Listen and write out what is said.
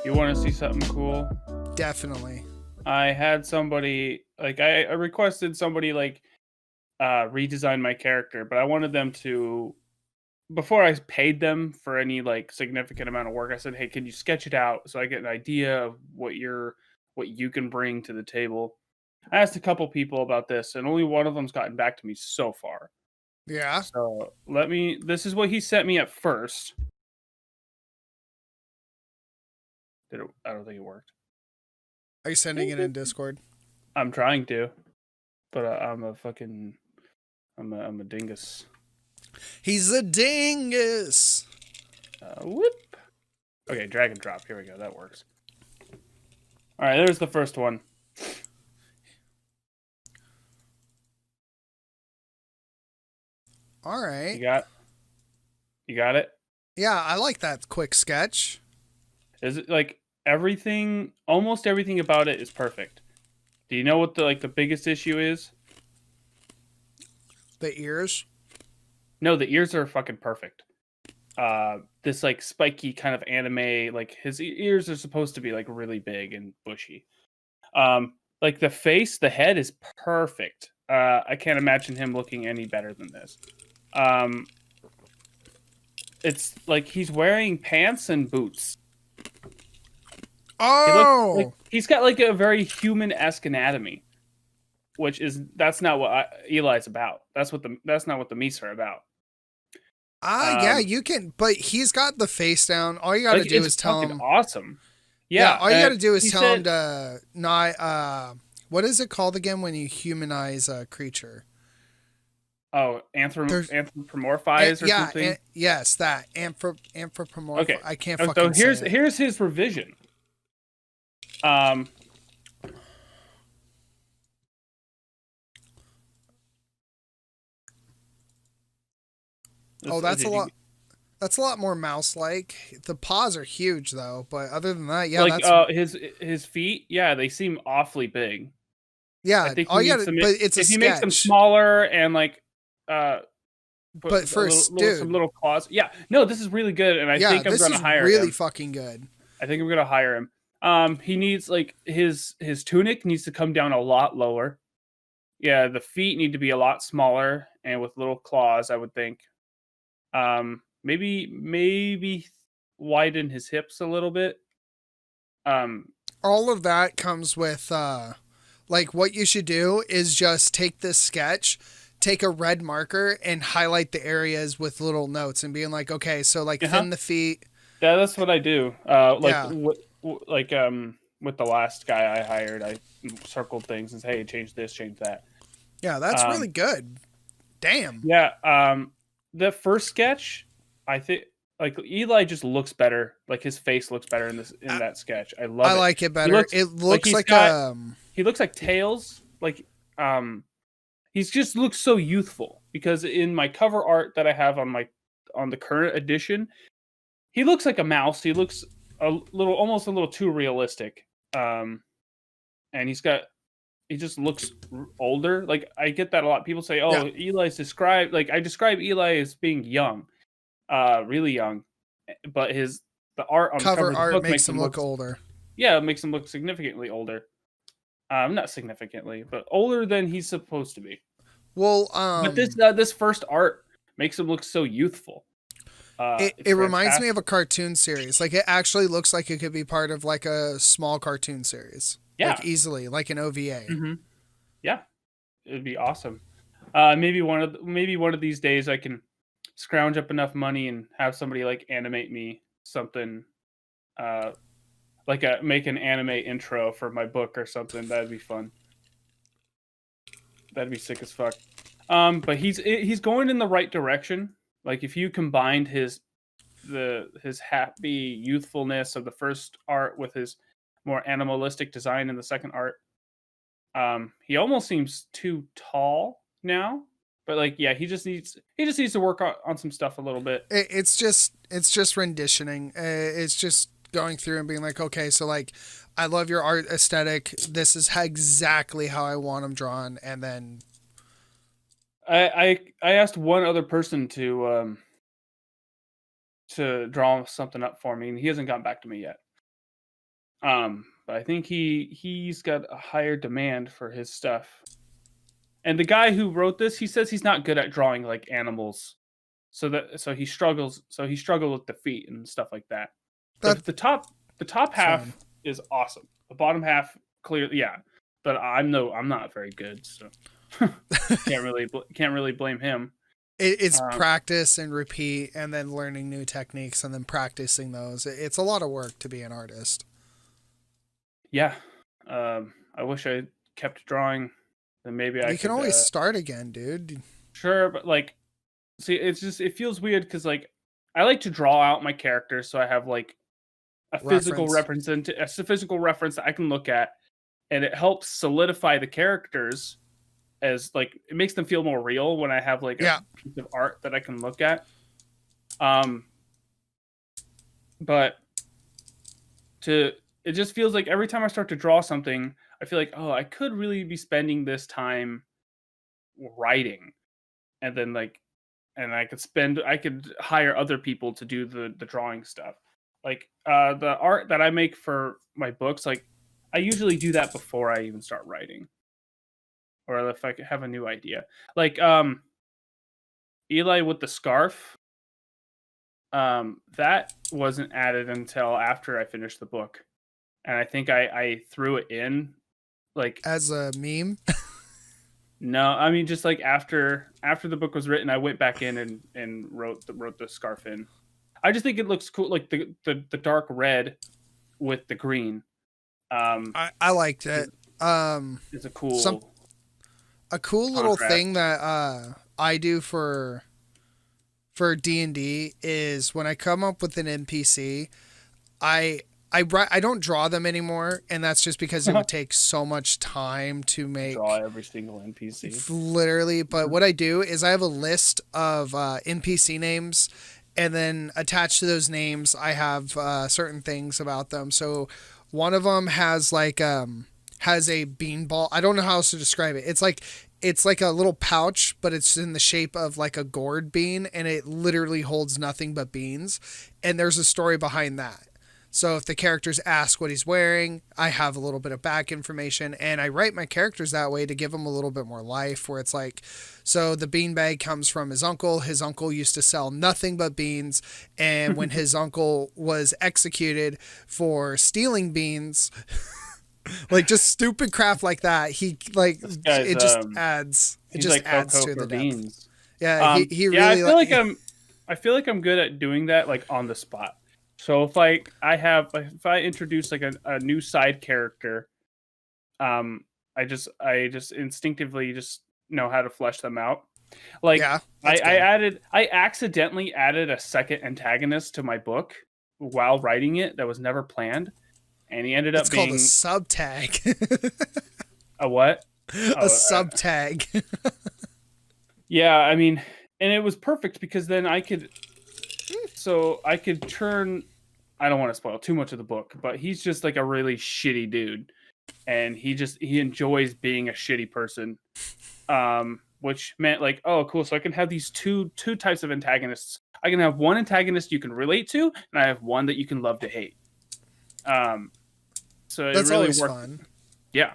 You want to see something cool? Definitely. I had somebody I requested somebody redesign my character, but I wanted them to before I paid them for any like significant amount of work. I said, "Hey, can you sketch it out so I get an idea of what you can bring to the table?" I asked a couple people about this, and only one of them's gotten back to me so far. Yeah. So this is what he sent me at first. I don't think it worked. Are you sending it in Discord? I'm trying to, but I'm a dingus. He's a dingus. Whoop. Okay, drag and drop. Here we go. That works. All right, there's the first one. All right. You got it? Yeah, I like that quick sketch. Is it like almost everything about it is perfect. Do you know what the biggest issue is? The ears. No, the ears are fucking perfect. This like spiky kind of anime, like his ears are supposed to be like really big and bushy. Like the face, the head is perfect. I can't imagine him looking any better than this. It's like he's wearing pants and boots. Oh, He's got like a very human-esque anatomy, that's not what Eli's about. That's not what the Meese are about. yeah, you can, but he's got the face down. All you got to do It's is tell fucking him. awesome. Yeah, Yeah, all you got to do is he tell him said, to not. What is it called again when you humanize a creature? "Oh, There's anthropomorphize or something." yes, that anthropomorph. Okay, I can't so fucking say it. here's his revision. Um, Oh, that's a lot. That's a lot more mouse-like. The paws are huge though, but other than that, yeah, like that's his feet. Yeah, they seem awfully big. I yeah. think he All you needs got to, to but it's a if he makes them sketch. smaller and uh put But first, some dude, little claws. Yeah, no, this is really good, and I yeah, think I'm this gonna is hire really him. fucking good. I think I'm gonna hire him. He needs like his tunic needs to come down a lot lower. Yeah, the feet need to be a lot smaller and with little claws, I would think. Maybe widen his hips a little bit. Um, All of that comes with like what you should do is just take this sketch, take a red marker and highlight the areas with little notes and being like, okay, so like uh-huh. thin the feet. Yeah, that's what I do. Yeah. With the last guy I hired, I circled things and say, "Hey, change this, change that." Yeah, that's Um, really good. Damn. yeah. The first sketch, I think, like Eli just looks better. Like his face looks better in I, that sketch. I I love it. like it He better. looks It like looks like he looks like Tails. Um, he's just looks so youthful because in my cover art that I have on the current edition, he looks like a mouse. He looks almost a little too realistic. And he just looks older. Like I get that a lot. People say, yeah, "Oh, I describe Eli as being young, really young," but the art on the cover cover of the art book makes them look older. it makes him look significantly older. Not significantly, but older than he's supposed to be. Well, But this first art makes him look so youthful. It's it reminds me of a fantastic. cartoon series. Like it actually looks like it could be part of like a small cartoon series. Like Yeah. easily, like an OVA. Hmm. Yeah. It'd be awesome. Maybe one of these days I can scrounge up enough money and have somebody like animate me something, uh, make an anime intro for my book or something. That'd be fun. That'd be sick as fuck. But he's going in the right direction. Like if you combined his happy youthfulness of the first art with his more animalistic design in the second art, he almost seems too tall now. But like, yeah, he just needs to work on some stuff a little bit. It's just renditioning. It's just going through and being like, okay, so like, I love your art aesthetic. This is exactly how I want them drawn, and then I asked one other person to draw something up for me, and he hasn't gotten back to me yet. But I think he's got a higher demand for his stuff. And the guy who wrote this, he says he's not good at drawing like animals, so he struggles. So he struggled with the feet and stuff like that. That's The top half fine. is awesome. The bottom half, clearly, yeah. But I'm not very good, so can't really blame him. It's Um, practice and repeat, and then learning new techniques, and then practicing those. It's a lot of work to be an artist. yeah. I wish I kept drawing. Then maybe I You can could. always start again, dude. Sure, but like, see, it feels weird because like I like to draw out my characters, so I have like Reference. a physical reference that I can look at, and it helps solidify the characters as like it makes them feel more real when I have like a Yeah. piece of art that I can look at. Um, but to it just feels like every time I start to draw something, I feel like, oh, I could really be spending this time writing, and then like, and I could hire other people to do the drawing stuff. Like the art that I make for my books, like I usually do that before I even start writing, or if I have a new idea. Like Eli with the scarf, that wasn't added until after I finished the book, and I think I threw it in like As a meme. no, I mean just like after the book was written, I went back in and wrote the scarf in. I just think it looks cool, like the dark red with the green. Um, I liked is, it. is a Some cool a cool little thing contrast. that I do for D&D is when I come up with an NPC, I I don't draw them anymore, and that's just because it would take so much time to Draw make every single NPC. literally. But what I do is I have a list of NPC names, and then attached to those names, I have certain things about them. So one of them has a beanball. I don't know how else to describe it. It's like a little pouch, but it's in the shape of like a gourd bean, and it literally holds nothing but beans. And there's a story behind that. So if the characters ask what he's wearing, I have a little bit of back information, and I write my characters that way to give them a little bit more life. Where it's like, so the beanbag comes from his uncle. His uncle used to sell nothing but beans, and when his uncle was executed for stealing beans, like just stupid crap like that, he like This guy's it he's just like adds Coco to for the depth. beans. Yeah, he Yeah, really I feel like I'm good at doing that like on the spot. So if I introduce like a new side character, um, I just instinctively just know how to flesh them out. Like yeah, that's good. I accidentally added a second antagonist to my book while writing it that was never planned, and he ended It's up called a being subtag. a what? A Oh, subtag. yeah. I mean, and it was perfect because then I could turn. I don't want to spoil too much of the book, but he's just like a really shitty dude, and he enjoys being a shitty person. Which meant like, oh, cool. So I can have these two types of antagonists. I can have one antagonist you can relate to, and I have one that you can love to hate. Um, so it That's really always worked. fun. Yeah,